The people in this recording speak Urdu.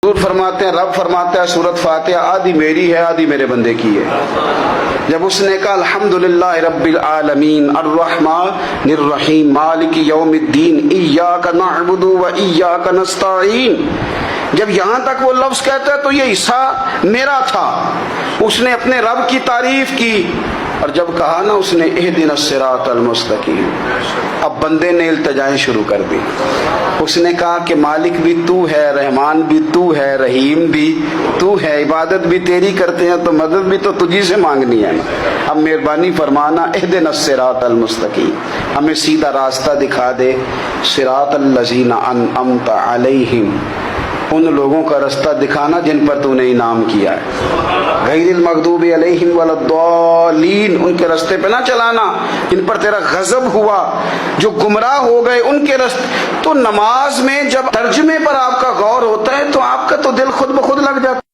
حضور فرماتے ہیں، رب فرماتا ہے سورۃ فاتحہ آدھی میری ہے آدھی میرے بندے کی ہے۔ جب اس نے کہا الحمدللہ رب العالمین الرحمن الرحیم مالک یوم الدین ایاک نعبد و ایاک نستعین، جب یہاں تک وہ لفظ کہتا ہے تو یہ حصہ میرا تھا۔ اس نے اپنے رب کی تعریف کی، اور جب کہا نا اس نے اہدنا الصراط المستقیم، اب بندے نے التجائیں شروع کر دی۔ اس نے کہا کہ مالک بھی تو ہے، رحمان بھی تو ہے، رحیم بھی تو ہے، عبادت بھی تیری کرتے ہیں تو مدد بھی تو تجھی سے مانگنی ہے، اب مہربانی فرمانا اہدنا الصراط المستقیم، ہمیں سیدھا راستہ دکھا دے، صراط الذین انعمت علیہم، ان لوگوں کا راستہ دکھانا جن پر تو نے انعام کیا ہے، غیر المغضوب علیہم ولا الضالین، ان کے راستے پہ نہ چلانا جن پر تیرا غضب ہوا، جو گمراہ ہو گئے ان کے راستے۔ تو نماز میں جب ترجمے پر آپ کا غور ہوتا ہے تو آپ کا تو دل خود بخود لگ جاتا ہے۔